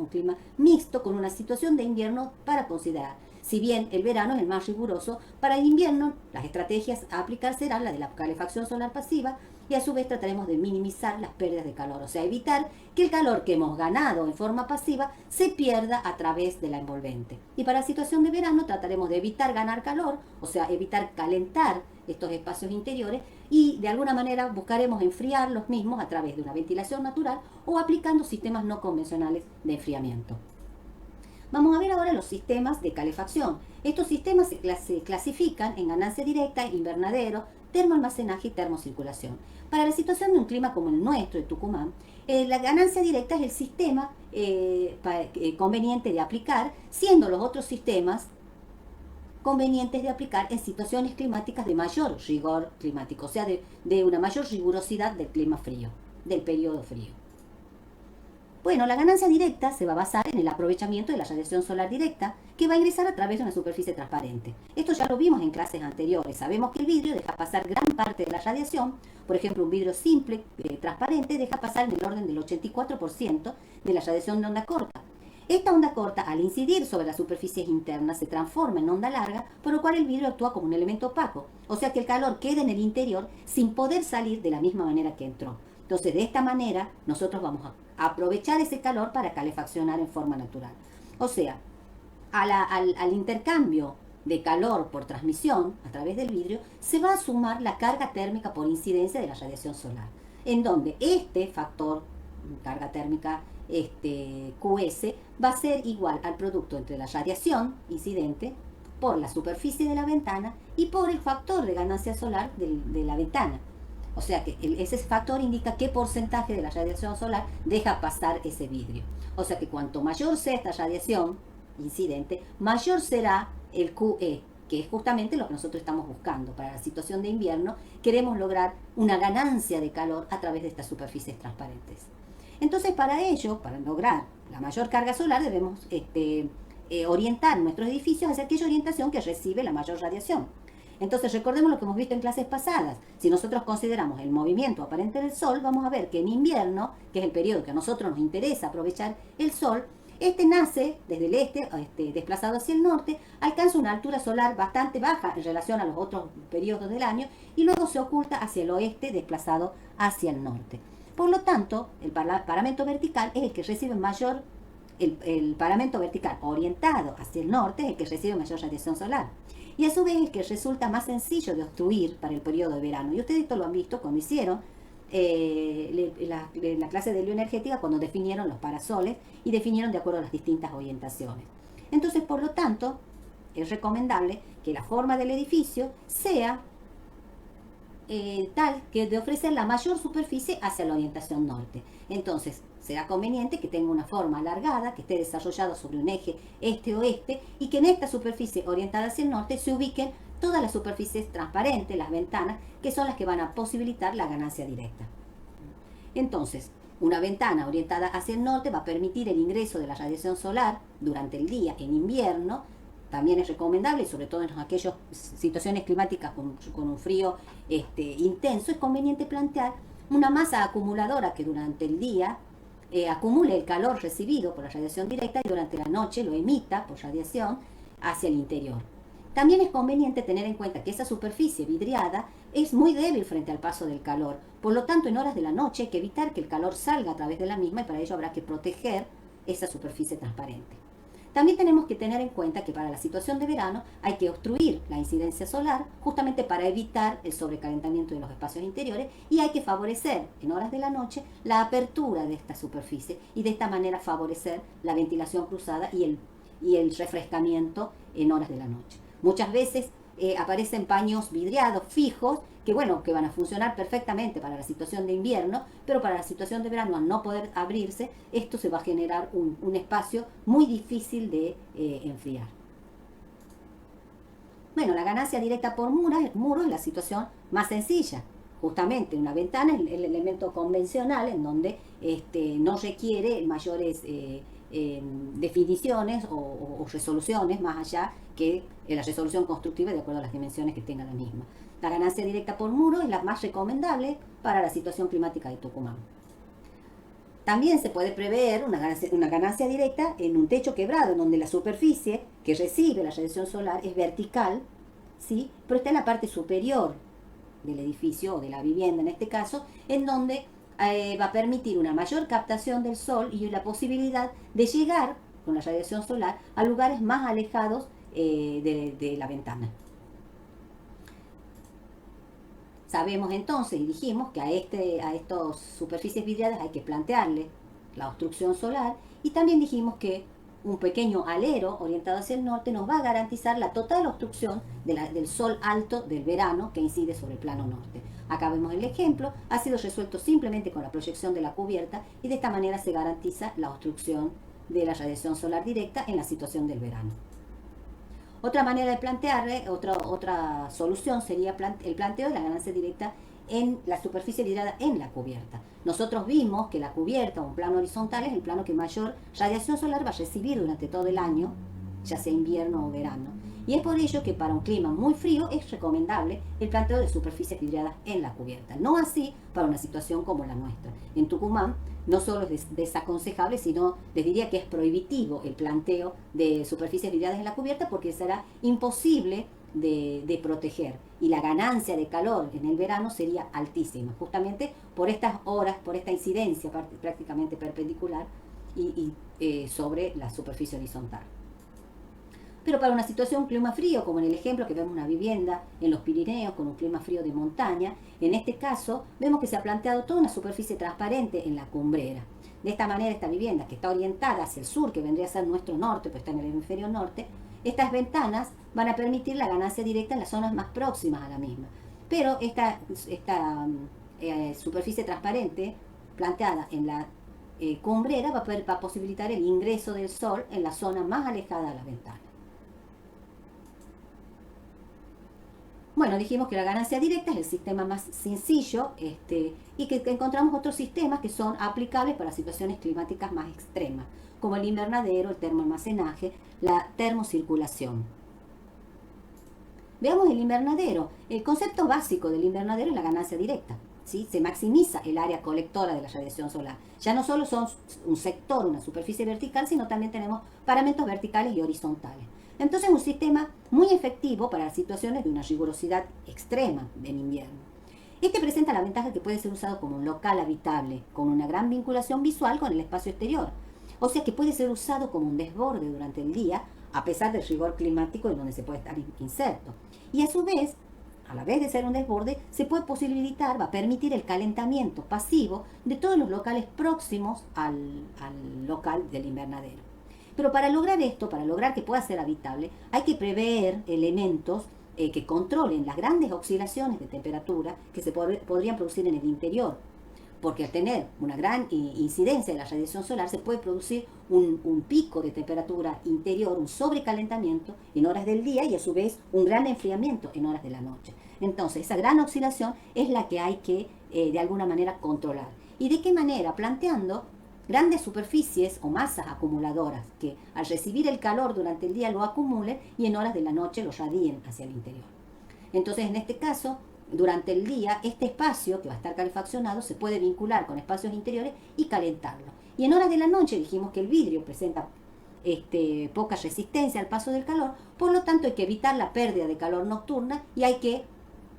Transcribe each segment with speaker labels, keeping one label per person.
Speaker 1: un clima mixto con una situación de invierno para considerar. Si bien el verano es el más riguroso, para el invierno las estrategias a aplicar serán la de la calefacción solar pasiva y a su vez trataremos de minimizar las pérdidas de calor, o sea, evitar que el calor que hemos ganado en forma pasiva se pierda a través de la envolvente. Y para la situación de verano trataremos de evitar ganar calor, o sea, evitar calentar estos espacios interiores y de alguna manera buscaremos enfriar los mismos a través de una ventilación natural o aplicando sistemas no convencionales de enfriamiento. Vamos a ver ahora los sistemas de calefacción. Estos sistemas se clasifican en ganancia directa, invernadero, termoalmacenaje y termocirculación. Para la situación de un clima como el nuestro, de Tucumán, la ganancia directa es el sistema conveniente de aplicar, siendo los otros sistemas convenientes de aplicar en situaciones climáticas de mayor rigor climático, o sea, de una mayor rigurosidad del clima frío, del periodo frío. Bueno, la ganancia directa se va a basar en el aprovechamiento de la radiación solar directa que va a ingresar a través de una superficie transparente. Esto ya lo vimos en clases anteriores. Sabemos que el vidrio deja pasar gran parte de la radiación. Por ejemplo, un vidrio simple, transparente, deja pasar en el orden del 84% de la radiación de onda corta. Esta onda corta, al incidir sobre las superficies internas, se transforma en onda larga, por lo cual el vidrio actúa como un elemento opaco. O sea que el calor queda en el interior sin poder salir de la misma manera que entró. Entonces, de esta manera, nosotros vamos a aprovechar ese calor para calefaccionar en forma natural. O sea, al intercambio de calor por transmisión a través del vidrio, se va a sumar la carga térmica por incidencia de la radiación solar, en donde este factor, carga térmica QS, va a ser igual al producto entre la radiación incidente por la superficie de la ventana y por el factor de ganancia solar de la ventana. O sea que ese factor indica qué porcentaje de la radiación solar deja pasar ese vidrio. O sea que cuanto mayor sea esta radiación incidente, mayor será el QE, que es justamente lo que nosotros estamos buscando. Para la situación de invierno queremos lograr una ganancia de calor a través de estas superficies transparentes. Entonces, para ello, para lograr la mayor carga solar, debemos orientar nuestros edificios hacia aquella orientación que recibe la mayor radiación. Entonces, recordemos lo que hemos visto en clases pasadas. Si nosotros consideramos el movimiento aparente del Sol, vamos a ver que en invierno, que es el periodo que a nosotros nos interesa aprovechar el Sol, nace desde el desplazado hacia el norte, alcanza una altura solar bastante baja en relación a los otros periodos del año y luego se oculta hacia el oeste, desplazado hacia el norte. Por lo tanto, el paramento vertical es el que recibe mayor, el paramento vertical orientado hacia el norte es el que recibe mayor radiación solar. Y a su vez el que resulta más sencillo de obstruir para el periodo de verano. Y ustedes esto lo han visto cuando hicieron la clase de bioenergética, cuando definieron los parasoles y definieron de acuerdo a las distintas orientaciones. Entonces, por lo tanto, es recomendable que la forma del edificio sea tal que de ofrecer la mayor superficie hacia la orientación norte. Entonces, será conveniente que tenga una forma alargada, que esté desarrollado sobre un eje este-oeste y que en esta superficie orientada hacia el norte se ubiquen todas las superficies transparentes, las ventanas, que son las que van a posibilitar la ganancia directa. Entonces, una ventana orientada hacia el norte va a permitir el ingreso de la radiación solar durante el día en invierno. También es recomendable, y sobre todo en aquellas situaciones climáticas con un frío intenso, es conveniente plantear una masa acumuladora que durante el día acumule el calor recibido por la radiación directa y durante la noche lo emita por radiación hacia el interior. También es conveniente tener en cuenta que esa superficie vidriada es muy débil frente al paso del calor. Por lo tanto, en horas de la noche hay que evitar que el calor salga a través de la misma y para ello habrá que proteger esa superficie transparente. También tenemos que tener en cuenta que para la situación de verano hay que obstruir la incidencia solar justamente para evitar el sobrecalentamiento de los espacios interiores y hay que favorecer en horas de la noche la apertura de esta superficie y de esta manera favorecer la ventilación cruzada y el refrescamiento en horas de la noche. Muchas veces aparecen paños vidriados fijos que van a funcionar perfectamente para la situación de invierno, pero para la situación de verano, al no poder abrirse, esto se va a generar un espacio muy difícil de enfriar. Bueno, la ganancia directa por muro es la situación más sencilla. Justamente una ventana es el elemento convencional en donde no requiere mayores definiciones o resoluciones más allá que la resolución constructiva de acuerdo a las dimensiones que tenga la misma. La ganancia directa por muro es la más recomendable para la situación climática de Tucumán. También se puede prever una ganancia directa en un techo quebrado, en donde la superficie que recibe la radiación solar es vertical, ¿sí? Pero está en la parte superior del edificio o de la vivienda en este caso, en donde va a permitir una mayor captación del sol y la posibilidad de llegar con la radiación solar a lugares más alejados de la ventana. Sabemos entonces y dijimos que a estas superficies vidriadas hay que plantearle la obstrucción solar, y también dijimos que un pequeño alero orientado hacia el norte nos va a garantizar la total obstrucción del sol alto del verano que incide sobre el plano norte. Acá vemos el ejemplo, ha sido resuelto simplemente con la proyección de la cubierta, y de esta manera se garantiza la obstrucción de la radiación solar directa en la situación del verano. Otra manera de plantearle, otra solución sería el planteo de la ganancia directa en la superficie vidrada en la cubierta. Nosotros vimos que la cubierta, un plano horizontal, es el plano que mayor radiación solar va a recibir durante todo el año, ya sea invierno o verano. Y es por ello que para un clima muy frío es recomendable el planteo de superficies vidriadas en la cubierta. No así para una situación como la nuestra. En Tucumán no solo es desaconsejable, sino les diría que es prohibitivo el planteo de superficies vidriadas en la cubierta, porque será imposible de proteger, y la ganancia de calor en el verano sería altísima, justamente por estas horas, por esta incidencia prácticamente perpendicular sobre la superficie horizontal. Pero para una situación clima frío, como en el ejemplo que vemos una vivienda en los Pirineos con un clima frío de montaña, en este caso vemos que se ha planteado toda una superficie transparente en la cumbrera. De esta manera, esta vivienda, que está orientada hacia el sur, que vendría a ser nuestro norte, pues está en el hemisferio norte, estas ventanas van a permitir la ganancia directa en las zonas más próximas a la misma. Pero esta superficie transparente planteada en la cumbrera va a posibilitar el ingreso del sol en la zona más alejada de la ventana. Bueno, dijimos que la ganancia directa es el sistema más sencillo, y que encontramos otros sistemas que son aplicables para situaciones climáticas más extremas, como el invernadero, el termoalmacenaje, la termocirculación. Veamos el invernadero. El concepto básico del invernadero es la ganancia directa, ¿sí? Se maximiza el área colectora de la radiación solar. Ya no solo son un sector, una superficie vertical, sino también tenemos paramentos verticales y horizontales. Entonces es un sistema muy efectivo para las situaciones de una rigurosidad extrema en invierno. Este presenta la ventaja que puede ser usado como un local habitable, con una gran vinculación visual con el espacio exterior. O sea que puede ser usado como un desborde durante el día, a pesar del rigor climático en donde se puede estar inserto. Y a la vez de ser un desborde, se puede posibilitar, va a permitir el calentamiento pasivo de todos los locales próximos al local del invernadero. Pero para lograr esto, para lograr que pueda ser habitable, hay que prever elementos que controlen las grandes oscilaciones de temperatura que se podrían producir en el interior. Porque al tener una gran incidencia de la radiación solar, se puede producir un pico de temperatura interior, un sobrecalentamiento en horas del día, y a su vez un gran enfriamiento en horas de la noche. Entonces, esa gran oscilación es la que hay que de alguna manera controlar. ¿Y de qué manera? Planteando grandes superficies o masas acumuladoras que al recibir el calor durante el día lo acumulen y en horas de la noche lo radien hacia el interior. Entonces, en este caso, durante el día, este espacio que va a estar calefaccionado se puede vincular con espacios interiores y calentarlo. Y en horas de la noche dijimos que el vidrio presenta poca resistencia al paso del calor, por lo tanto hay que evitar la pérdida de calor nocturna y hay que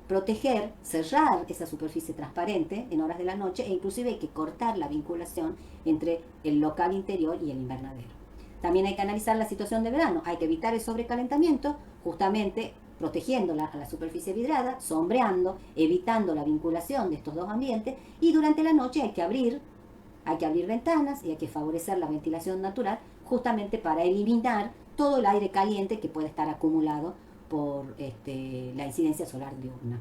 Speaker 1: proteger, cerrar esa superficie transparente en horas de la noche, e inclusive hay que cortar la vinculación entre el local interior y el invernadero. También hay que analizar la situación de verano, hay que evitar el sobrecalentamiento, justamente protegiendo la superficie vidrada, sombreando, evitando la vinculación de estos dos ambientes, y durante la noche hay que abrir ventanas y hay que favorecer la ventilación natural, justamente para eliminar todo el aire caliente que puede estar acumulado por la incidencia solar diurna.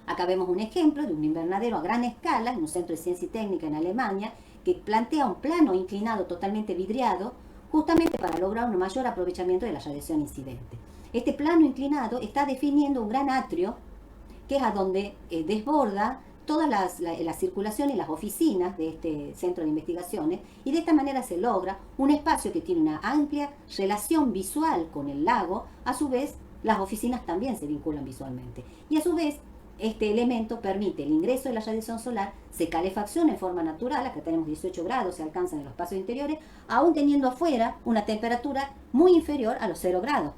Speaker 1: Acá vemos un ejemplo de un invernadero a gran escala en un centro de ciencia y técnica en Alemania, que plantea un plano inclinado totalmente vidriado, justamente para lograr un mayor aprovechamiento de la radiación incidente. Este plano inclinado está definiendo un gran atrio, que es a donde desborda toda la circulación y las oficinas de este centro de investigaciones, y de esta manera se logra un espacio que tiene una amplia relación visual con el lago. A su vez, las oficinas también se vinculan visualmente, y a su vez este elemento permite el ingreso de la radiación solar, se calefacciona en forma natural, acá tenemos 18 grados, se alcanzan en los espacios interiores, aún teniendo afuera una temperatura muy inferior a los 0 grados.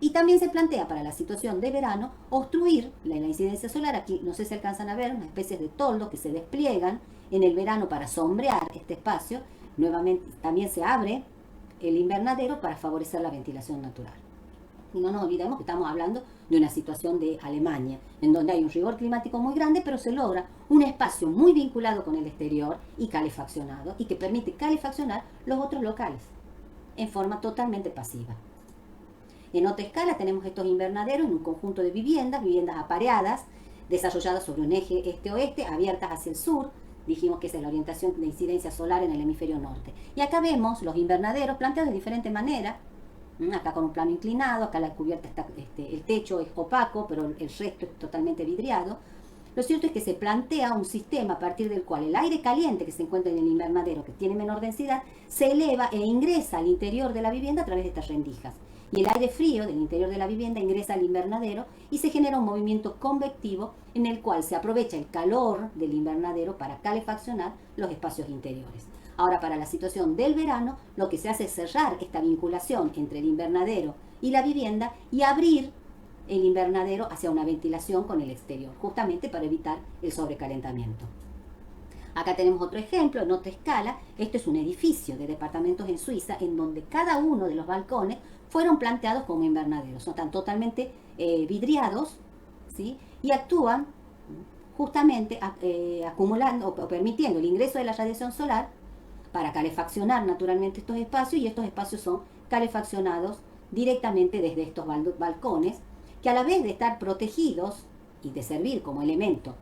Speaker 1: Y también se plantea para la situación de verano obstruir la incidencia solar. Aquí no sé si alcanzan a ver unas especies de toldos que se despliegan en el verano para sombrear este espacio. Nuevamente también se abre el invernadero para favorecer la ventilación natural. Y no nos olvidemos que estamos hablando de una situación de Alemania, en donde hay un rigor climático muy grande, pero se logra un espacio muy vinculado con el exterior y calefaccionado, y que permite calefaccionar los otros locales en forma totalmente pasiva. En otra escala tenemos estos invernaderos en un conjunto de viviendas apareadas, desarrolladas sobre un eje este-oeste, abiertas hacia el sur. Dijimos que esa es la orientación de incidencia solar en el hemisferio norte. Y acá vemos los invernaderos planteados de diferente manera. Acá con un plano inclinado, acá la cubierta está, el techo es opaco, pero el resto es totalmente vidriado. Lo cierto es que se plantea un sistema a partir del cual el aire caliente que se encuentra en el invernadero, que tiene menor densidad, se eleva e ingresa al interior de la vivienda a través de estas rendijas. Y el aire frío del interior de la vivienda ingresa al invernadero y se genera un movimiento convectivo en el cual se aprovecha el calor del invernadero para calefaccionar los espacios interiores. Ahora, para la situación del verano, lo que se hace es cerrar esta vinculación entre el invernadero y la vivienda y abrir el invernadero hacia una ventilación con el exterior, justamente para evitar el sobrecalentamiento. Acá tenemos otro ejemplo, en otra escala. Esto es un edificio de departamentos en Suiza en donde cada uno de los balcones fueron planteados como invernaderos. Están totalmente vidriados, ¿sí? Y actúan justamente acumulando o permitiendo el ingreso de la radiación solar para calefaccionar naturalmente estos espacios, y estos espacios son calefaccionados directamente desde estos balcones, que a la vez de estar protegidos y de servir como elemento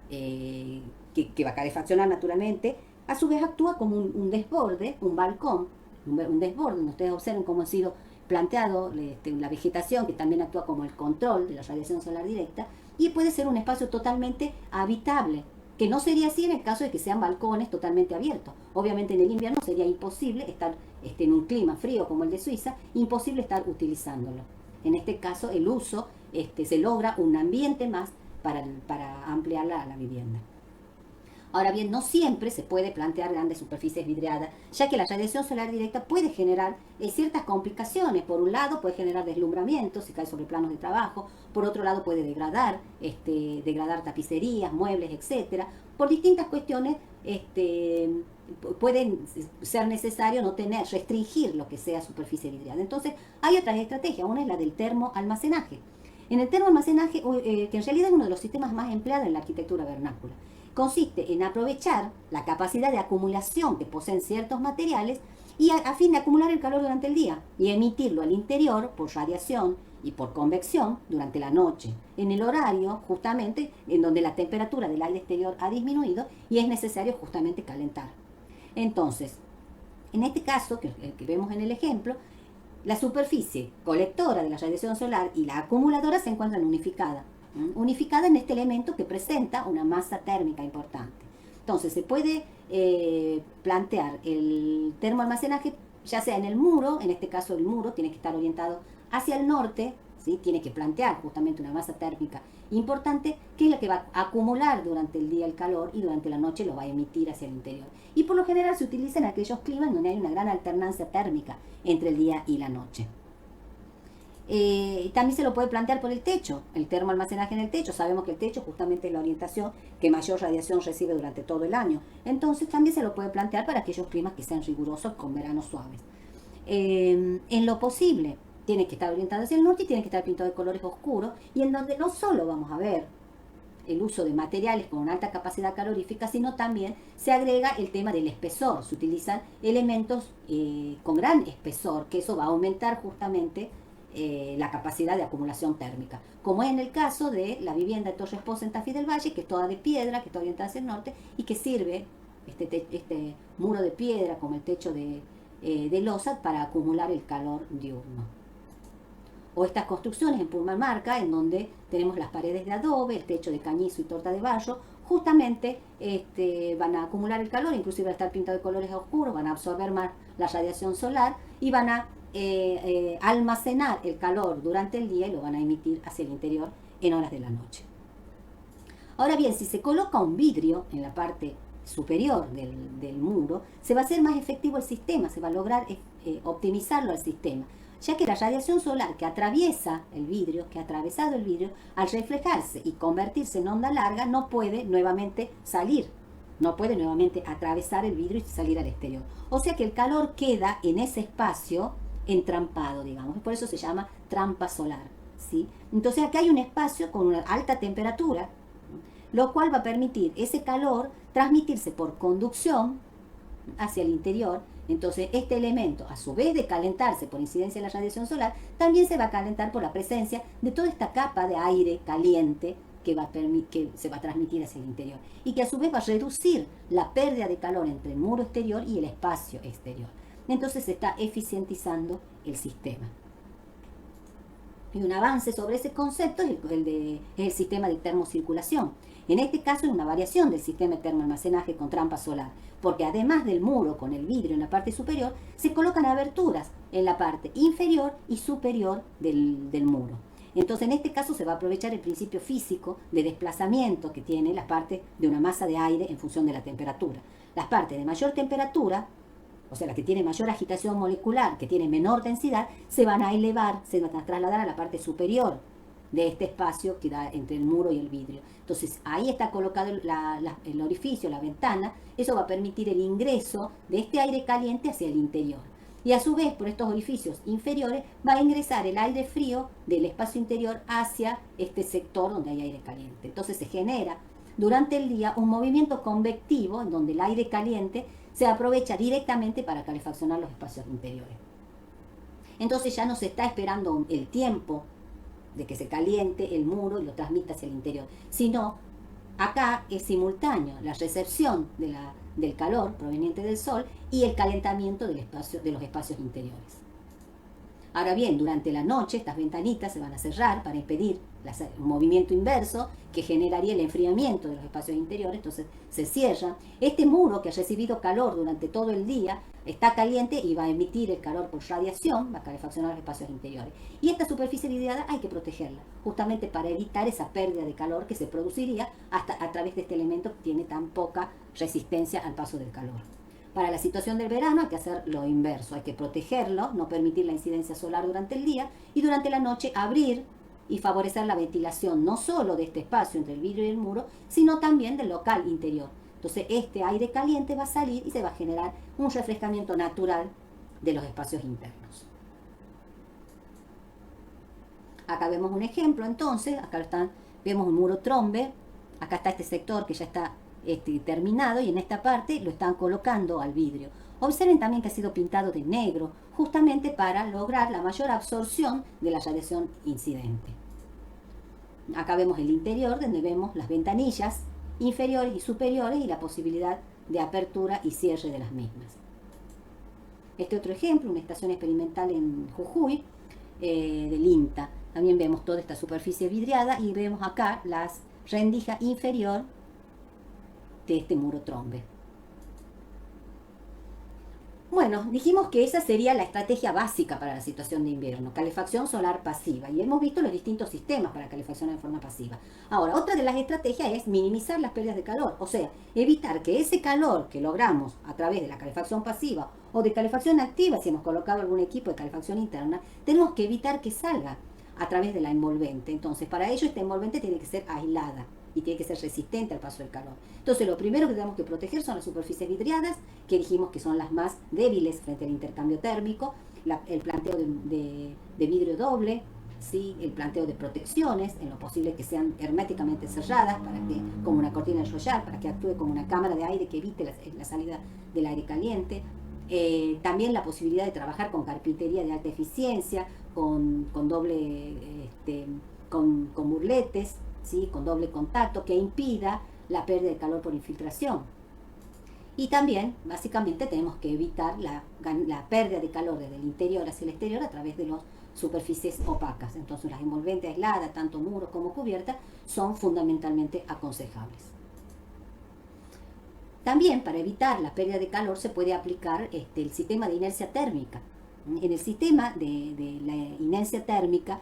Speaker 1: que va a calefaccionar naturalmente, a su vez actúa como un desborde, un balcón, un desborde, donde ustedes observen cómo ha sido planteado la vegetación, que también actúa como el control de la radiación solar directa, y puede ser un espacio totalmente habitable, que no sería así en el caso de que sean balcones totalmente abiertos. Obviamente en el invierno sería imposible estar en un clima frío como el de Suiza, imposible estar utilizándolo. En este caso el uso, se logra un ambiente más para ampliar la vivienda. Ahora bien, no siempre se puede plantear grandes superficies vidriadas, ya que la radiación solar directa puede generar ciertas complicaciones. Por un lado puede generar deslumbramiento si cae sobre planos de trabajo, por otro lado puede degradar tapicerías, muebles, etcétera. Por distintas cuestiones pueden ser necesario restringir lo que sea superficie vidriada. Entonces hay otras estrategias, una es la del termoalmacenaje. En el termoalmacenaje, que en realidad es uno de los sistemas más empleados en la arquitectura vernácula, consiste en aprovechar la capacidad de acumulación que poseen ciertos materiales y a fin de acumular el calor durante el día y emitirlo al interior por radiación y por convección durante la noche, en el horario justamente en donde la temperatura del aire exterior ha disminuido y es necesario justamente calentar. Entonces, en este caso que vemos en el ejemplo, la superficie colectora de la radiación solar y la acumuladora se encuentran unificadas en este elemento que presenta una masa térmica importante. Entonces se puede plantear el termoalmacenaje ya sea en el muro, en este caso el muro tiene que estar orientado hacia el norte, ¿sí? Tiene que plantear justamente una masa térmica importante que es la que va a acumular durante el día el calor y durante la noche lo va a emitir hacia el interior. Y por lo general se utiliza en aquellos climas donde hay una gran alternancia térmica entre el día y la noche. También se lo puede plantear por el techo, el termoalmacenaje en el techo. Sabemos que el techo justamente es la orientación que mayor radiación recibe durante todo el año. Entonces también se lo puede plantear para aquellos climas que sean rigurosos con veranos suaves. En lo posible, tiene que estar orientado hacia el norte y tiene que estar pintado de colores oscuros, y en donde no solo vamos a ver el uso de materiales con alta capacidad calorífica, sino también se agrega el tema del espesor. Se utilizan elementos con gran espesor, que eso va a aumentar justamente la capacidad de acumulación térmica, como es en el caso de la vivienda de Torres Poza en Tafí del Valle, que es toda de piedra, que está orientada hacia el norte y que sirve este muro de piedra como el techo de losa para acumular el calor diurno. O estas construcciones en Purmamarca, en donde tenemos las paredes de adobe, el techo de cañizo y torta de barro, justamente van a acumular el calor, inclusive al estar pintado de colores oscuros, van a absorber más la radiación solar y van a almacenar el calor durante el día y lo van a emitir hacia el interior en horas de la noche. Ahora bien, si se coloca un vidrio en la parte superior del muro, se va a hacer más efectivo el sistema, se va a lograr optimizarlo al sistema, ya que la radiación solar que atraviesa el vidrio, que ha atravesado el vidrio, al reflejarse y convertirse en onda larga, no puede nuevamente salir, no puede nuevamente atravesar el vidrio y salir al exterior. O sea que el calor queda en ese espacio entrampado, digamos, por eso se llama trampa solar, ¿sí? Entonces acá hay un espacio con una alta temperatura, lo cual va a permitir ese calor transmitirse por conducción hacia el interior. Entonces este elemento, a su vez de calentarse por incidencia de la radiación solar, también se va a calentar por la presencia de toda esta capa de aire caliente que se va a transmitir hacia el interior y que a su vez va a reducir la pérdida de calor entre el muro exterior y el espacio exterior. Entonces se está eficientizando el sistema. Y un avance sobre ese concepto es el sistema de termocirculación. En este caso es una variación del sistema de termoalmacenaje con trampa solar, porque además del muro con el vidrio en la parte superior, se colocan aberturas en la parte inferior y superior del muro. Entonces en este caso se va a aprovechar el principio físico de desplazamiento que tiene la parte de una masa de aire en función de la temperatura. Las partes de mayor temperatura, o sea, la que tiene mayor agitación molecular, que tiene menor densidad, se van a elevar, se van a trasladar a la parte superior de este espacio que da entre el muro y el vidrio. Entonces ahí está colocado el orificio, la ventana. Eso va a permitir el ingreso de este aire caliente hacia el interior. Y a su vez, por estos orificios inferiores, va a ingresar el aire frío del espacio interior hacia este sector donde hay aire caliente. Entonces se genera durante el día un movimiento convectivo en donde el aire caliente se aprovecha directamente para calefaccionar los espacios interiores. Entonces ya no se está esperando el tiempo de que se caliente el muro y lo transmita hacia el interior, sino acá es simultáneo la recepción del calor proveniente del sol y el calentamiento de los espacios interiores. Ahora bien, durante la noche estas ventanitas se van a cerrar para impedir un movimiento inverso que generaría el enfriamiento de los espacios interiores, entonces se cierra. Este muro que ha recibido calor durante todo el día está caliente y va a emitir el calor por radiación, va a calefaccionar los espacios interiores. Y esta superficie vidriada hay que protegerla, justamente para evitar esa pérdida de calor que se produciría a través de este elemento que tiene tan poca resistencia al paso del calor. Para la situación del verano hay que hacer lo inverso, hay que protegerlo, no permitir la incidencia solar durante el día y durante la noche abrir y favorecer la ventilación no solo de este espacio entre el vidrio y el muro, sino también del local interior. Entonces este aire caliente va a salir y se va a generar un refrescamiento natural de los espacios internos. Acá vemos un ejemplo entonces, vemos un muro trombe, acá está este sector que ya está terminado y en esta parte lo están colocando al vidrio. Observen también que ha sido pintado de negro, justamente para lograr la mayor absorción de la radiación incidente. Acá vemos el interior, donde vemos las ventanillas inferiores y superiores y la posibilidad de apertura y cierre de las mismas. Este otro ejemplo, una estación experimental en Jujuy, del INTA. También vemos toda esta superficie vidriada y vemos acá la rendija inferior de este muro trombe. Bueno, dijimos que esa sería la estrategia básica para la situación de invierno, calefacción solar pasiva, y hemos visto los distintos sistemas para calefaccionar de forma pasiva. Ahora, otra de las estrategias es minimizar las pérdidas de calor, o sea, evitar que ese calor que logramos a través de la calefacción pasiva o de calefacción activa, si hemos colocado algún equipo de calefacción interna, tenemos que evitar que salga a través de la envolvente. Entonces, para ello esta envolvente tiene que ser aislada y tiene que ser resistente al paso del calor. Entonces lo primero que tenemos que proteger son las superficies vidriadas, que dijimos que son las más débiles frente al intercambio térmico, el planteo de vidrio doble, ¿sí? El planteo de protecciones, en lo posible que sean herméticamente cerradas, como una cortina de enrollar, para que actúe como una cámara de aire que evite la salida del aire caliente. También la posibilidad de trabajar con carpintería de alta eficiencia, con burletes, ¿sí? Con doble contacto que impida la pérdida de calor por infiltración. Y también, básicamente, tenemos que evitar la pérdida de calor desde el interior hacia el exterior a través de las superficies opacas. Entonces las envolventes aisladas, tanto muros como cubiertas, son fundamentalmente aconsejables. También, para evitar la pérdida de calor, se puede aplicar el sistema de inercia térmica. En el sistema de la inercia térmica,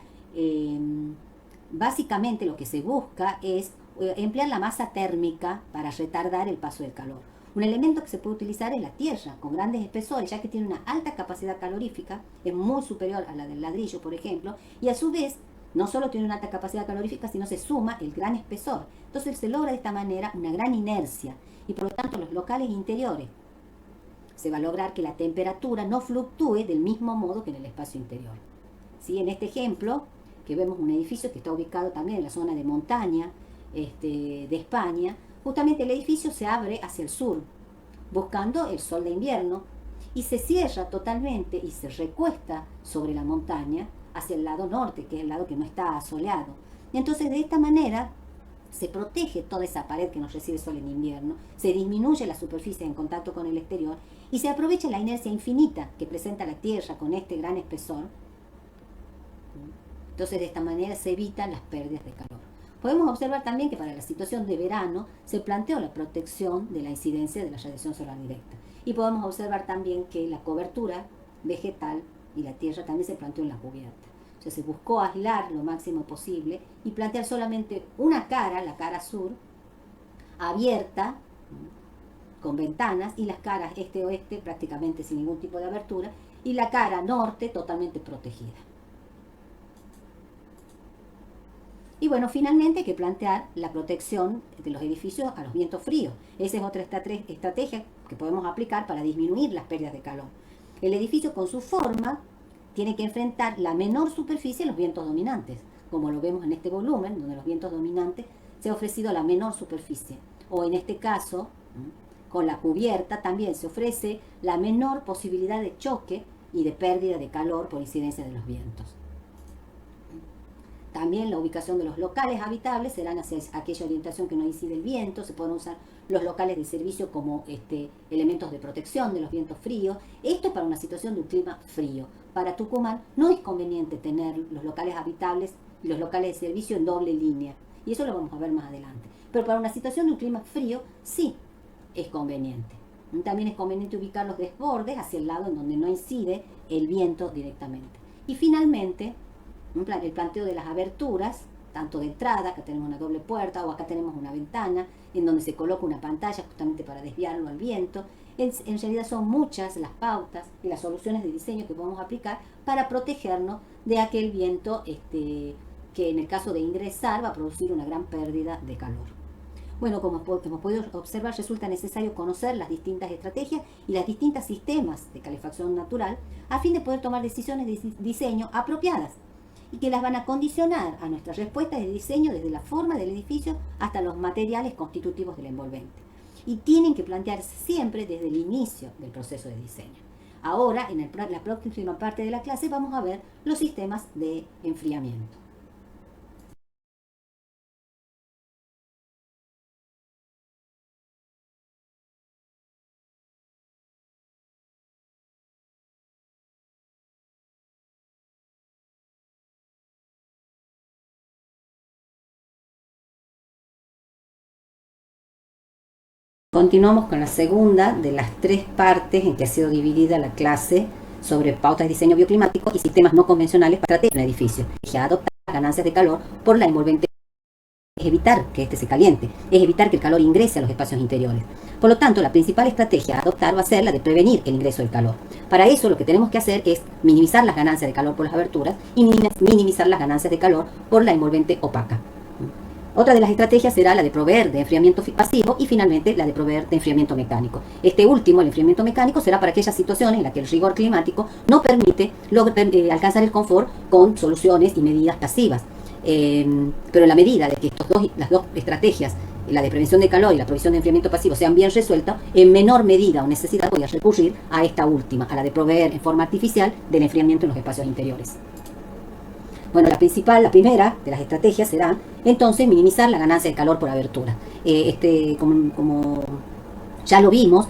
Speaker 1: básicamente lo que se busca es emplear la masa térmica para retardar el paso del calor. Un elemento que se puede utilizar es la tierra, con grandes espesores, ya que tiene una alta capacidad calorífica, es muy superior a la del ladrillo, por ejemplo, y a su vez no solo tiene una alta capacidad calorífica, sino se suma el gran espesor. Entonces se logra de esta manera una gran inercia, y por lo tanto los locales interiores se va a lograr que la temperatura no fluctúe del mismo modo que en el espacio interior. ¿Sí? En este ejemplo, que vemos un edificio que está ubicado también en la zona de montaña de España, justamente el edificio se abre hacia el sur, buscando el sol de invierno, y se cierra totalmente y se recuesta sobre la montaña hacia el lado norte, que es el lado que no está asoleado. Y entonces de esta manera se protege toda esa pared que nos recibe sol en invierno, se disminuye la superficie en contacto con el exterior y se aprovecha la inercia infinita que presenta la Tierra con este gran espesor. Entonces de esta manera se evitan las pérdidas de calor. Podemos observar también que para la situación de verano se planteó la protección de la incidencia de la radiación solar directa. Y podemos observar también que la cobertura vegetal y la tierra también se planteó en la cubierta. O sea, se buscó aislar lo máximo posible y plantear solamente una cara, la cara sur, abierta, con ventanas, y las caras este-oeste prácticamente sin ningún tipo de abertura, y la cara norte totalmente protegida. Y bueno, finalmente hay que plantear la protección de los edificios a los vientos fríos. Esa es otra estrategia que podemos aplicar para disminuir las pérdidas de calor. El edificio con su forma tiene que enfrentar la menor superficie a los vientos dominantes, como lo vemos en este volumen, donde los vientos dominantes se ha ofrecido la menor superficie. O en este caso, con la cubierta también se ofrece la menor posibilidad de choque y de pérdida de calor por incidencia de los vientos. También la ubicación de los locales habitables serán hacia aquella orientación que no incide el viento. Se pueden usar los locales de servicio como elementos de protección de los vientos fríos. Esto es para una situación de un clima frío. Para Tucumán no es conveniente tener los locales habitables y los locales de servicio en doble línea. Y eso lo vamos a ver más adelante. Pero para una situación de un clima frío sí es conveniente. También es conveniente ubicar los desbordes hacia el lado en donde no incide el viento directamente. Y finalmente, el planteo de las aberturas, tanto de entrada, acá tenemos una doble puerta, o acá tenemos una ventana en donde se coloca una pantalla justamente para desviarlo al viento. En realidad son muchas las pautas y las soluciones de diseño que podemos aplicar para protegernos de aquel viento que en el caso de ingresar va a producir una gran pérdida de calor. Bueno, como hemos podido observar, resulta necesario conocer las distintas estrategias y los distintos sistemas de calefacción natural a fin de poder tomar decisiones de diseño apropiadas y que las van a condicionar a nuestras respuestas de diseño desde la forma del edificio hasta los materiales constitutivos del envolvente. Y tienen que plantearse siempre desde el inicio del proceso de diseño. Ahora, en la próxima parte de la clase, vamos a ver los sistemas de enfriamiento. Continuamos con la segunda de las tres partes en que ha sido dividida la clase sobre pautas de diseño bioclimático y sistemas no convencionales para estrategias en un edificio. Adoptar ganancias de calor por la envolvente es evitar que este se caliente, es evitar que el calor ingrese a los espacios interiores. Por lo tanto, la principal estrategia a adoptar va a ser la de prevenir el ingreso del calor. Para eso lo que tenemos que hacer es minimizar las ganancias de calor por las aberturas y minimizar las ganancias de calor por la envolvente opaca. Otra de las estrategias será la de proveer de enfriamiento pasivo y finalmente la de proveer de enfriamiento mecánico. Este último, el enfriamiento mecánico, será para aquellas situaciones en las que el rigor climático no permite alcanzar el confort con soluciones y medidas pasivas. Pero en la medida de que las dos estrategias, la de prevención de calor y la provisión de enfriamiento pasivo, sean bien resueltas, en menor medida o necesidad voy a recurrir a esta última, a la de proveer en forma artificial del enfriamiento en los espacios interiores. Bueno, la primera de las estrategias será entonces minimizar la ganancia de calor por abertura. Como ya lo vimos,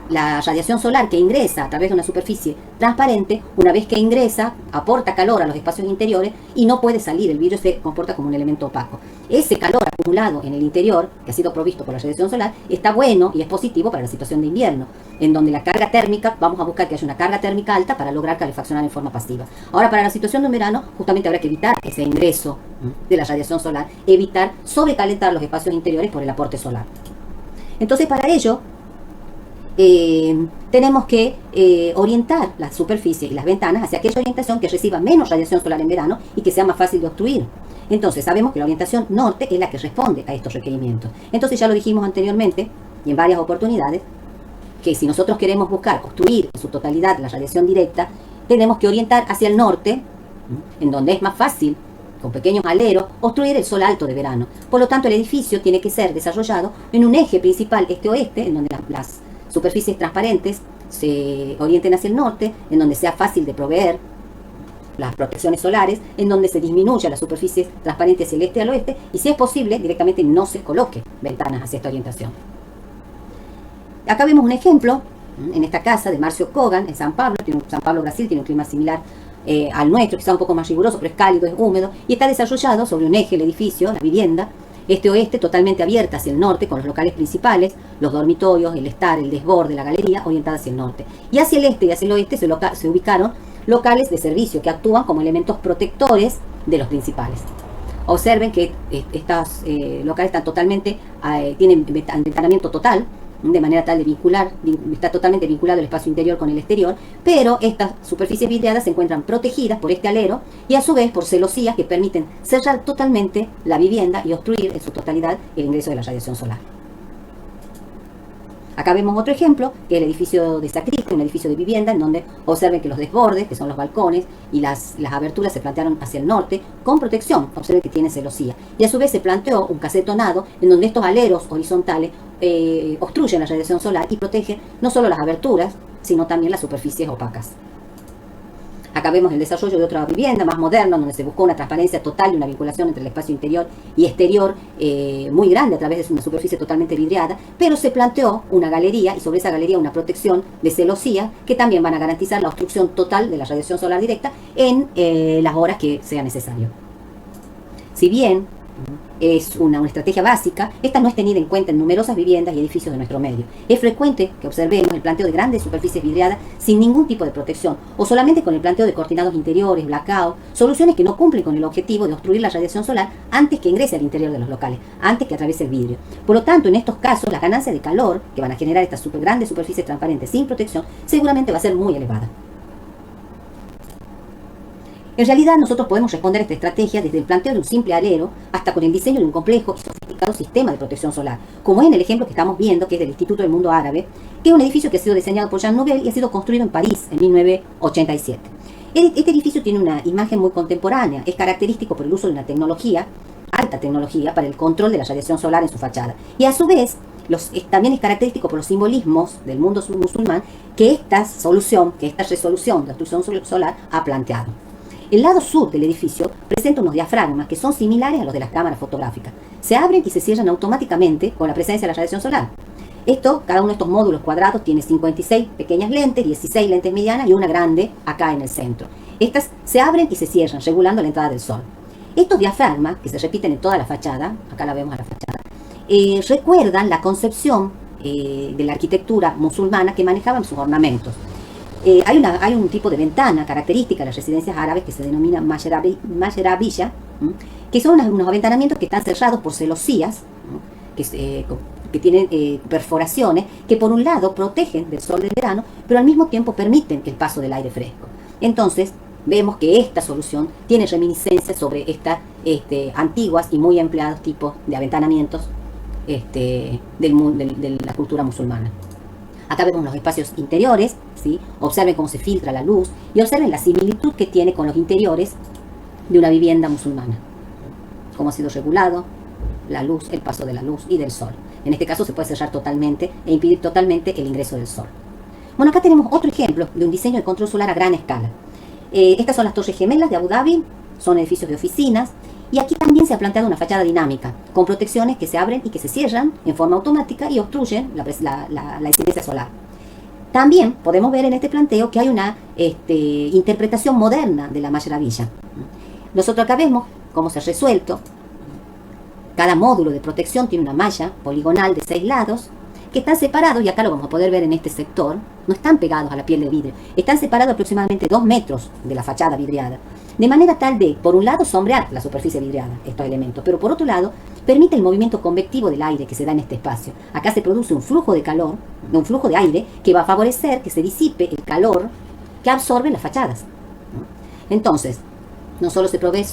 Speaker 1: la radiación solar que ingresa a través de una superficie transparente, una vez que ingresa, aporta calor a los espacios interiores y no puede salir. El vidrio se comporta como un elemento opaco. Ese calor acumulado en el interior, que ha sido provisto por la radiación solar, está bueno y es positivo para la situación de invierno, en donde la carga térmica, vamos a buscar que haya una carga térmica alta para lograr calefaccionar en forma pasiva. Ahora, para la situación de verano, justamente habrá que evitar ese ingreso de la radiación solar, evitar sobrecalentar los espacios interiores por el aporte solar. Entonces, para ello, tenemos que orientar la superficie y las ventanas hacia aquella orientación que reciba menos radiación solar en verano y que sea más fácil de obstruir. Entonces sabemos que la orientación norte es la que responde a estos requerimientos. Entonces ya lo dijimos anteriormente y en varias oportunidades, que si nosotros queremos buscar obstruir en su totalidad la radiación directa, tenemos que orientar hacia el norte, en donde es más fácil, con pequeños aleros, obstruir el sol alto de verano. Por lo tanto, el edificio tiene que ser desarrollado en un eje principal este-oeste, en donde las superficies transparentes se orienten hacia el norte, en donde sea fácil de proveer las protecciones solares, en donde se disminuya las superficies transparentes hacia el este y al oeste, y si es posible, directamente no se coloque ventanas hacia esta orientación. Acá vemos un ejemplo, en esta casa de Marcio Kogan, en San Pablo, San Pablo, Brasil, tiene un clima similar al nuestro, quizá un poco más riguroso, pero es cálido, es húmedo, y está desarrollado sobre un eje el edificio, la vivienda, este-oeste, totalmente abierta hacia el norte, con los locales principales, los dormitorios, el estar, el desborde, la galería, orientada hacia el norte. Y hacia el este y hacia el oeste se ubicaron locales de servicio que actúan como elementos protectores de los principales. Observen que estos locales están totalmente, tienen ventanamiento total, de manera tal de vincular, está totalmente vinculado el espacio interior con el exterior, pero estas superficies vidriadas se encuentran protegidas por este alero y a su vez por celosías que permiten cerrar totalmente la vivienda y obstruir en su totalidad el ingreso de la radiación solar. Acá vemos otro ejemplo, que es el edificio de Sacristi, un edificio de vivienda, en donde observen que los desbordes, que son los balcones, y las aberturas se plantearon hacia el norte, con protección. Observen que tiene celosía. Y a su vez se planteó un casetonado, en donde estos aleros horizontales obstruyen la radiación solar y protegen no solo las aberturas, sino también las superficies opacas. Acá vemos el desarrollo de otra vivienda más moderna, donde se buscó una transparencia total y una vinculación entre el espacio interior y exterior muy grande a través de una superficie totalmente vidriada, pero se planteó una galería y sobre esa galería una protección de celosía que también van a garantizar la obstrucción total de la radiación solar directa en las horas que sea necesario. Si bien es una estrategia básica, esta no es tenida en cuenta en numerosas viviendas y edificios de nuestro medio. Es frecuente que observemos el planteo de grandes superficies vidriadas sin ningún tipo de protección, o solamente con el planteo de cortinados interiores, blackout, soluciones que no cumplen con el objetivo de obstruir la radiación solar antes que ingrese al interior de los locales, antes que atraviese el vidrio. Por lo tanto, en estos casos, las ganancias de calor que van a generar estas grandes superficies transparentes sin protección seguramente va a ser muy elevada. En realidad, nosotros podemos responder a esta estrategia desde el planteo de un simple alero hasta con el diseño de un complejo y sofisticado sistema de protección solar, como es en el ejemplo que estamos viendo, que es del Instituto del Mundo Árabe, que es un edificio que ha sido diseñado por Jean Nouvel y ha sido construido en París en 1987. Este edificio tiene una imagen muy contemporánea, es característico por el uso de una tecnología, alta tecnología, para el control de la radiación solar en su fachada. Y a su vez, también es característico por los simbolismos del mundo musulmán que esta resolución de obstrucción solar ha planteado. El lado sur del edificio presenta unos diafragmas que son similares a los de las cámaras fotográficas. Se abren y se cierran automáticamente con la presencia de la radiación solar. Cada uno de estos módulos cuadrados tiene 56 pequeñas lentes, 16 lentes medianas y una grande acá en el centro. Estas se abren y se cierran, regulando la entrada del sol. Estos diafragmas, que se repiten en toda la fachada, acá la vemos a la fachada, recuerdan la concepción de la arquitectura musulmana que manejaban sus ornamentos. Hay un tipo de ventana característica de las residencias árabes que se denomina Masherabiyya, que son unos aventanamientos que están cerrados por celosías, que tienen perforaciones que por un lado protegen del sol del verano, pero al mismo tiempo permiten el paso del aire fresco. Entonces vemos que esta solución tiene reminiscencias sobre estas antiguas y muy empleados tipos de aventanamientos de la cultura musulmana. Acá vemos los espacios interiores, ¿sí? Observen cómo se filtra la luz y observen la similitud que tiene con los interiores de una vivienda musulmana. Cómo ha sido regulado la luz, el paso de la luz y del sol. En este caso se puede cerrar totalmente e impedir totalmente el ingreso del sol. Bueno, acá tenemos otro ejemplo de un diseño de control solar a gran escala. Estas son las Torres Gemelas de Abu Dhabi, son edificios de oficinas. Y aquí también se ha planteado una fachada dinámica, con protecciones que se abren y que se cierran en forma automática y obstruyen la incidencia solar. También podemos ver en este planteo que hay una interpretación moderna de la maravilla. Nosotros acá vemos cómo se ha resuelto. Cada módulo de protección tiene una malla poligonal de 6 lados que están separados, y acá lo vamos a poder ver en este sector, no están pegados a la piel de vidrio, están separados aproximadamente 2 metros de la fachada vidriada, de manera tal de, por un lado, sombrear la superficie vidriada, estos elementos, pero por otro lado, permite el movimiento convectivo del aire que se da en este espacio. Acá se produce un flujo de calor, un flujo de aire, que va a favorecer que se disipe el calor que absorben las fachadas. Entonces, no solo se provee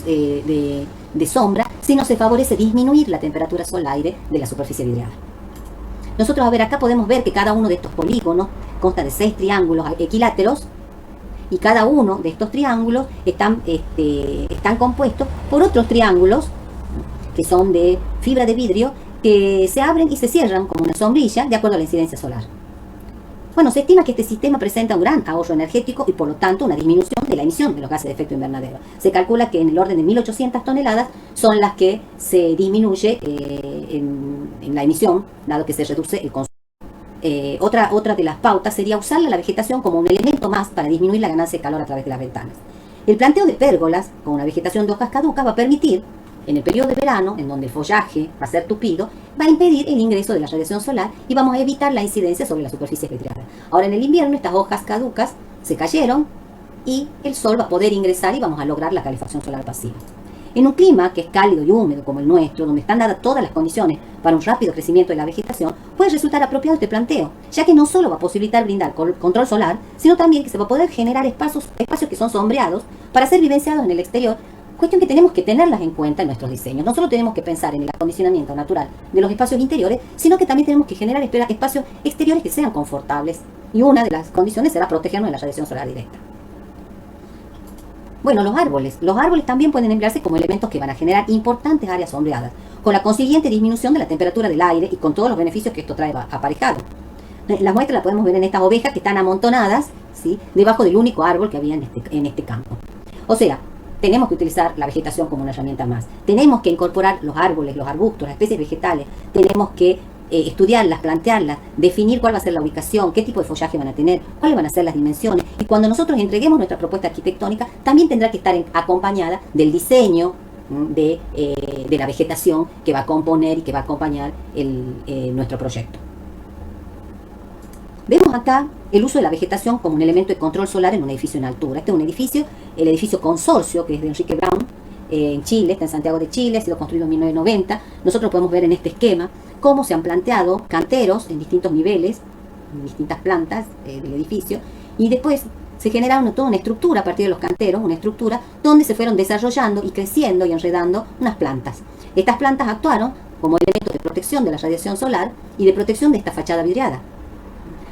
Speaker 1: de sombra, sino se favorece disminuir la temperatura sol-aire de la superficie vidriada. Nosotros, a ver, acá podemos ver que cada uno de estos polígonos consta de 6 triángulos equiláteros, y cada uno de estos triángulos están compuestos por otros triángulos que son de fibra de vidrio, que se abren y se cierran como una sombrilla de acuerdo a la incidencia solar. Bueno, se estima que este sistema presenta un gran ahorro energético y por lo tanto una disminución de la emisión de los gases de efecto invernadero. Se calcula que en el orden de 1.800 toneladas son las que se disminuye en la emisión, dado que se reduce el consumo. Otra de las pautas sería usar la vegetación como un elemento más para disminuir la ganancia de calor a través de las ventanas. El planteo de pérgolas con una vegetación de hojas caducas va a permitir, en el periodo de verano, en donde el follaje va a ser tupido, va a impedir el ingreso de la radiación solar y vamos a evitar la incidencia sobre la superficie vidriada. Ahora, en el invierno, estas hojas caducas se cayeron y el sol va a poder ingresar y vamos a lograr la calefacción solar pasiva. En un clima que es cálido y húmedo como el nuestro, donde están dadas todas las condiciones para un rápido crecimiento de la vegetación, puede resultar apropiado este planteo, ya que no solo va a posibilitar brindar control solar, sino también que se va a poder generar espacios que son sombreados para ser vivenciados en el exterior, cuestión que tenemos que tenerlas en cuenta en nuestros diseños. No solo tenemos que pensar en el acondicionamiento natural de los espacios interiores, sino que también tenemos que generar espacios exteriores que sean confortables, y una de las condiciones será protegernos de la radiación solar directa. Bueno, los árboles también pueden emplearse como elementos que van a generar importantes áreas sombreadas, con la consiguiente disminución de la temperatura del aire y con todos los beneficios que esto trae aparejado. Las muestras las podemos ver en estas ovejas que están amontonadas, ¿sí?, debajo del único árbol que había en este campo. O sea, tenemos que utilizar la vegetación como una herramienta más. Tenemos que incorporar los árboles, los arbustos, las especies vegetales. Tenemos que estudiarlas, plantearlas, definir cuál va a ser la ubicación, qué tipo de follaje van a tener, cuáles van a ser las dimensiones. Y cuando nosotros entreguemos nuestra propuesta arquitectónica, también tendrá que estar acompañada del diseño de la vegetación que va a componer y que va a acompañar nuestro proyecto. Vemos acá el uso de la vegetación como un elemento de control solar en un edificio en altura. Este es un edificio, el edificio Consorcio, que es de Enrique Brown, en Chile, está en Santiago de Chile, ha sido construido en 1990. Nosotros podemos ver en este esquema cómo se han planteado canteros en distintos niveles, en distintas plantas del edificio, y después se genera toda una estructura a partir de los canteros, una estructura donde se fueron desarrollando y creciendo y enredando unas plantas. Estas plantas actuaron como elementos de protección de la radiación solar y de protección de esta fachada vidriada.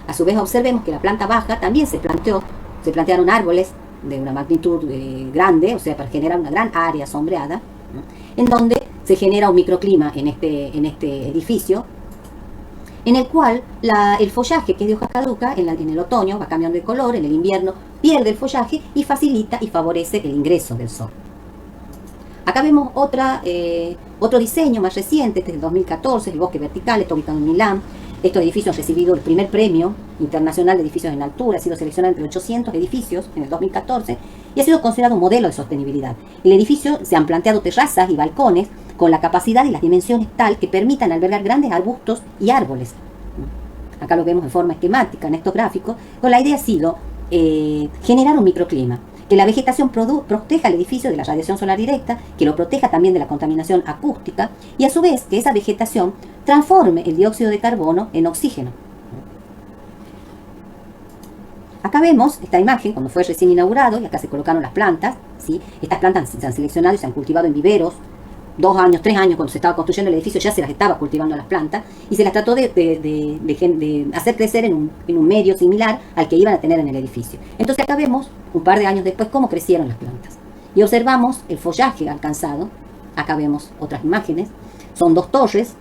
Speaker 1: A su vez observemos que la planta baja también se plantearon árboles de una magnitud grande, o sea, para generar una gran área sombreada, ¿no?, en donde se genera un microclima en este edificio, en el cual el follaje, que es de hoja caduca, en el otoño va cambiando de color, en el invierno pierde el follaje y facilita y favorece el ingreso del sol. Acá vemos otro diseño más reciente, este es del 2014, el bosque vertical, está ubicado en Milán. Estos edificios han recibido el primer premio internacional de edificios en altura, ha sido seleccionado entre 800 edificios en el 2014 y ha sido considerado un modelo de sostenibilidad. El edificio se han planteado terrazas y balcones con la capacidad y las dimensiones tal que permitan albergar grandes arbustos y árboles. Acá lo vemos en forma esquemática en estos gráficos, con la idea ha sido generar un microclima, que la vegetación proteja el edificio de la radiación solar directa, que lo proteja también de la contaminación acústica y a su vez que esa vegetación transforme el dióxido de carbono en oxígeno. Acá vemos esta imagen cuando fue recién inaugurado y acá se colocaron las plantas, ¿sí? Estas plantas se han seleccionado y se han cultivado en viveros. 2 años, 3 años cuando se estaba construyendo el edificio ya se las estaba cultivando las plantas y se las trató de hacer crecer en un medio similar al que iban a tener en el edificio. Entonces acá vemos un par de años después cómo crecieron las plantas y observamos el follaje alcanzado. Acá vemos otras imágenes, son 2 torres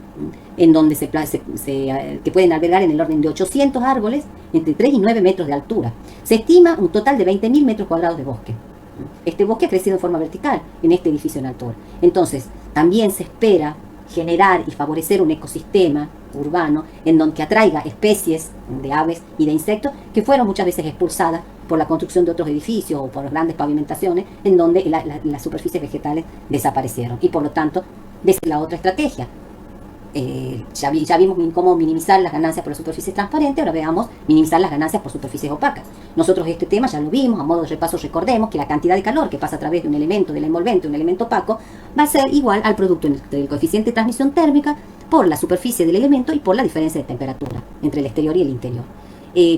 Speaker 1: en donde que pueden albergar en el orden de 800 árboles entre 3 y 9 metros de altura. Se estima un total de 20.000 metros cuadrados de bosque. Este bosque ha crecido en forma vertical en este edificio en altura. Entonces, también se espera generar y favorecer un ecosistema urbano en donde atraiga especies de aves y de insectos que fueron muchas veces expulsadas por la construcción de otros edificios o por grandes pavimentaciones en donde las superficies vegetales desaparecieron. Y por lo tanto, esa es la otra estrategia. Ya vimos cómo minimizar las ganancias por las superficies transparentes, ahora veamos minimizar las ganancias por superficies opacas. Nosotros este tema ya lo vimos, a modo de repaso recordemos que la cantidad de calor que pasa a través de un elemento, del envolvente, un elemento opaco, va a ser igual al producto entre el coeficiente de transmisión térmica por la superficie del elemento y por la diferencia de temperatura entre el exterior y el interior.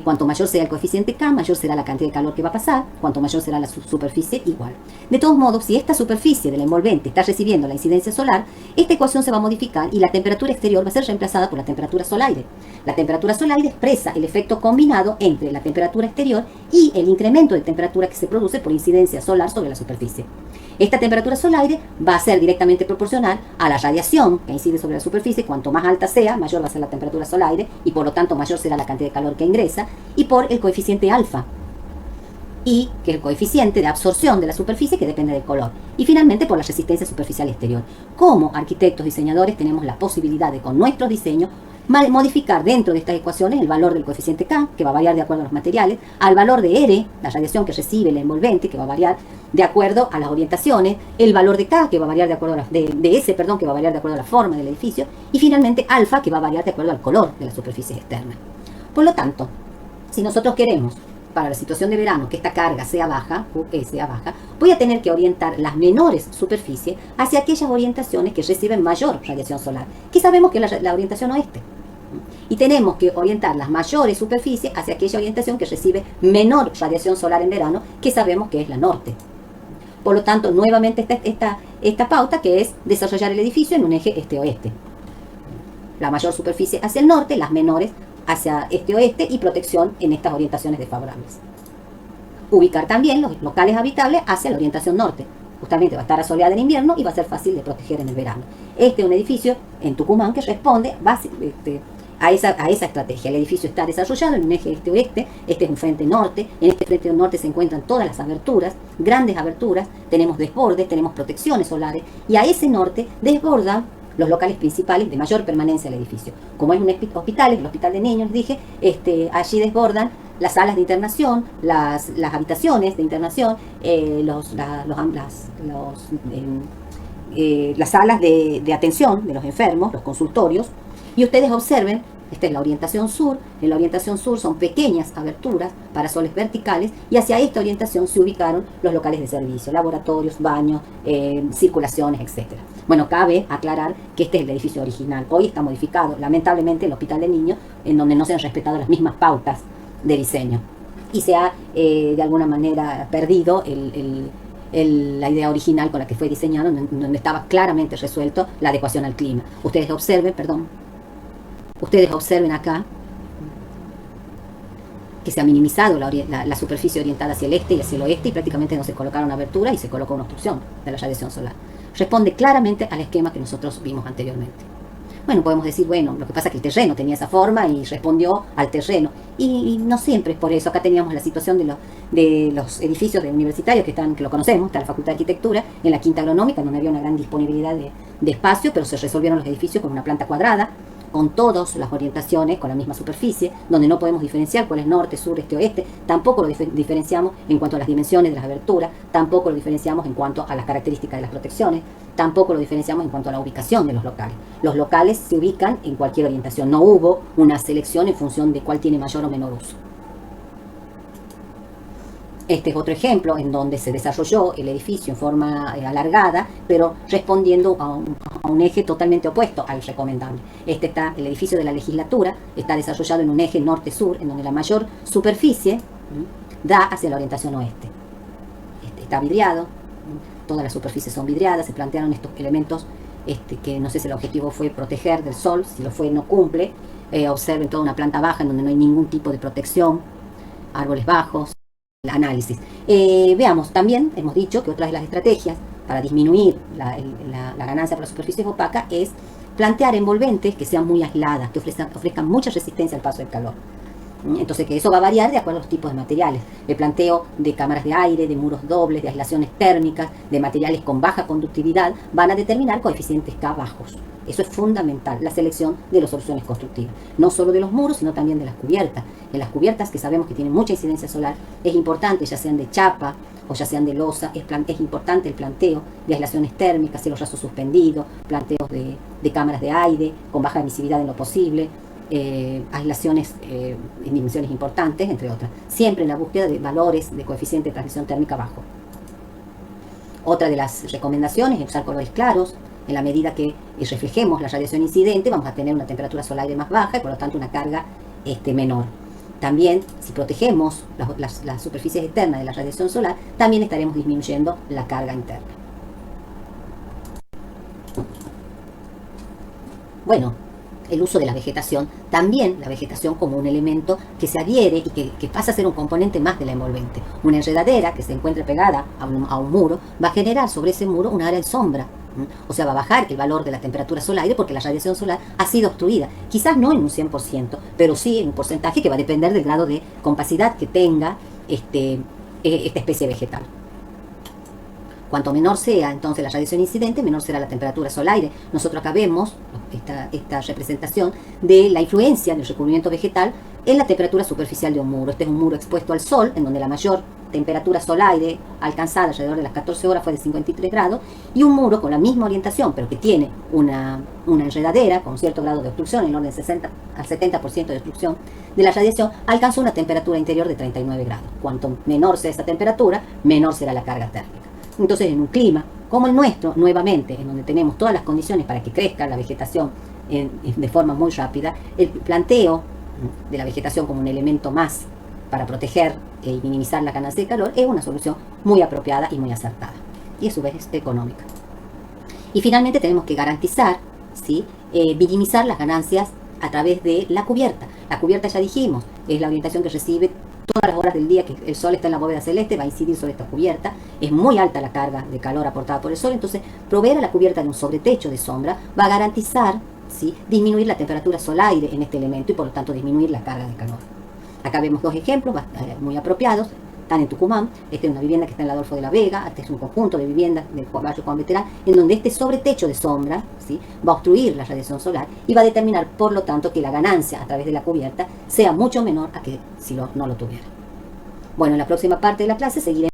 Speaker 1: Cuanto mayor sea el coeficiente K, mayor será la cantidad de calor que va a pasar, cuanto mayor será la superficie, igual. De todos modos, si esta superficie del envolvente está recibiendo la incidencia solar, esta ecuación se va a modificar y la temperatura exterior va a ser reemplazada por la temperatura solaire. La temperatura solaire expresa el efecto combinado entre la temperatura exterior y el incremento de temperatura que se produce por incidencia solar sobre la superficie. Esta temperatura solaire va a ser directamente proporcional a la radiación que incide sobre la superficie. Cuanto más alta sea, mayor va a ser la temperatura solaire y por lo tanto mayor será la cantidad de calor que ingresa, y por el coeficiente alfa, y que es el coeficiente de absorción de la superficie que depende del color, y finalmente por la resistencia superficial exterior. Como arquitectos diseñadores tenemos la posibilidad de con nuestros diseños modificar dentro de estas ecuaciones el valor del coeficiente K, que va a variar de acuerdo a los materiales, al valor de R, la radiación que recibe el envolvente, que va a variar de acuerdo a las orientaciones, el valor de K, que va a variar de acuerdo a de S, perdón, que va a variar de acuerdo a la forma del edificio, y finalmente alfa, que va a variar de acuerdo al color de la superficie externa. Por lo tanto, si nosotros queremos para la situación de verano que esta carga sea baja, sea baja, voy a tener que orientar las menores superficies hacia aquellas orientaciones que reciben mayor radiación solar, que sabemos que es la orientación oeste. Y tenemos que orientar las mayores superficies hacia aquella orientación que recibe menor radiación solar en verano, que sabemos que es la norte. Por lo tanto, nuevamente esta pauta, que es desarrollar el edificio en un eje este-oeste. La mayor superficie hacia el norte, las menores hacia este-oeste, y protección en estas orientaciones desfavorables. Ubicar también los locales habitables hacia la orientación norte. Justamente va a estar asoleada en invierno y va a ser fácil de proteger en el verano. Este es un edificio en Tucumán que responde a esa estrategia. El edificio está desarrollado en un eje este-oeste, este es un frente norte, en este frente norte se encuentran todas las aberturas, grandes aberturas, tenemos desbordes, tenemos protecciones solares, y a ese norte desbordan los locales principales de mayor permanencia del edificio. Como es un hospital, el hospital de niños, dije, allí desbordan las salas de internación, las habitaciones de internación, las salas de atención de los enfermos, los consultorios. Y ustedes observen, esta es la orientación sur. En la orientación sur son pequeñas aberturas, parasoles verticales, y hacia esta orientación se ubicaron los locales de servicio, laboratorios, baños, circulaciones, etc. Bueno, cabe aclarar que este es el edificio original. Hoy está modificado, lamentablemente, el hospital de niños, en donde no se han respetado las mismas pautas de diseño. Y se ha, de alguna manera, perdido la idea original con la que fue diseñado, donde estaba claramente resuelto la adecuación al clima. Ustedes observen acá que se ha minimizado la superficie orientada hacia el este y hacia el oeste, y prácticamente no se colocaron aberturas y se colocó una obstrucción de la radiación solar. Responde claramente al esquema que nosotros vimos anteriormente. Bueno, podemos decir, bueno, lo que pasa es que el terreno tenía esa forma y respondió al terreno. Y no siempre es por eso. Acá teníamos la situación de los edificios universitarios que lo conocemos, está la Facultad de Arquitectura, en la Quinta Agronómica, donde había una gran disponibilidad de espacio, pero se resolvieron los edificios con una planta cuadrada, con todas las orientaciones, con la misma superficie, donde no podemos diferenciar cuál es norte, sur, este, oeste. Tampoco lo diferenciamos en cuanto a las dimensiones de las aberturas, tampoco lo diferenciamos en cuanto a las características de las protecciones, tampoco lo diferenciamos en cuanto a la ubicación de los locales. Los locales se ubican en cualquier orientación, no hubo una selección en función de cuál tiene mayor o menor uso. Este es otro ejemplo en donde se desarrolló el edificio en forma alargada, pero respondiendo a un eje totalmente opuesto al recomendable. El edificio de la legislatura está desarrollado en un eje norte-sur, en donde la mayor superficie da hacia la orientación oeste. Está vidriado, todas las superficies son vidriadas, se plantearon estos elementos que no sé si el objetivo fue proteger del sol, si lo fue no cumple. Observen toda una planta baja en donde no hay ningún tipo de protección, árboles bajos. Análisis. Veamos, también hemos dicho que otra de las estrategias para disminuir la ganancia por las superficies opacas es plantear envolventes que sean muy aisladas, que ofrezcan mucha resistencia al paso del calor. Entonces, que eso va a variar de acuerdo a los tipos de materiales. El planteo de cámaras de aire, de muros dobles, de aislaciones térmicas, de materiales con baja conductividad, van a determinar coeficientes K bajos. Eso es fundamental, la selección de las soluciones constructivas. No solo de los muros, sino también de las cubiertas. En las cubiertas, que sabemos que tienen mucha incidencia solar, es importante, ya sean de chapa o ya sean de losa, es importante el planteo de aislaciones térmicas, cielos rasos suspendidos, planteos de cámaras de aire con baja emisividad en lo posible, aislaciones en dimensiones importantes, entre otras. Siempre en la búsqueda de valores de coeficiente de transmisión térmica bajo. Otra de las recomendaciones es usar colores claros. En la medida que reflejemos la radiación incidente, vamos a tener una temperatura solar más baja y por lo tanto una carga menor. También, si protegemos las superficies externas de la radiación solar, también estaremos disminuyendo la carga interna. Bueno, el uso de la vegetación, también la vegetación como un elemento que se adhiere y que pasa a ser un componente más de la envolvente. Una enredadera que se encuentre pegada a un muro va a generar sobre ese muro un área de sombra. O sea, va a bajar el valor de la temperatura solar porque la radiación solar ha sido obstruida. Quizás no en un 100%, pero sí en un porcentaje que va a depender del grado de compacidad que tenga esta especie vegetal. Cuanto menor sea entonces la radiación incidente, menor será la temperatura sol-aire. Nosotros acá vemos esta representación de la influencia del recubrimiento vegetal en la temperatura superficial de un muro. Este es un muro expuesto al sol, en donde la mayor temperatura sol-aire alcanzada alrededor de las 14 horas fue de 53 grados, y un muro con la misma orientación, pero que tiene una enredadera con cierto grado de obstrucción, en el orden del 60 al 70% de obstrucción de la radiación, alcanzó una temperatura interior de 39 grados. Cuanto menor sea esta temperatura, menor será la carga térmica. Entonces, en un clima como el nuestro, nuevamente, en donde tenemos todas las condiciones para que crezca la vegetación de forma muy rápida, el planteo de la vegetación como un elemento más para proteger y minimizar la ganancia de calor es una solución muy apropiada y muy acertada, y a su vez es económica. Y finalmente tenemos que garantizar, ¿sí?, minimizar las ganancias a través de la cubierta. La cubierta, ya dijimos, es la orientación que recibe todas las horas del día que el sol está en la bóveda celeste, va a incidir sobre esta cubierta. Es muy alta la carga de calor aportada por el sol, entonces proveer a la cubierta de un sobretecho de sombra va a garantizar, ¿sí?, disminuir la temperatura sol-aire en este elemento y por lo tanto disminuir la carga de calor. Acá vemos dos ejemplos muy apropiados. Están en Tucumán. Esta es una vivienda que está en la Adolfo de la Vega. Este es un conjunto de viviendas del barrio Juan Veterán, en donde este sobretecho de sombra, ¿sí?, va a obstruir la radiación solar y va a determinar, por lo tanto, que la ganancia a través de la cubierta sea mucho menor a que si no lo tuviera. Bueno, en la próxima parte de la clase seguiremos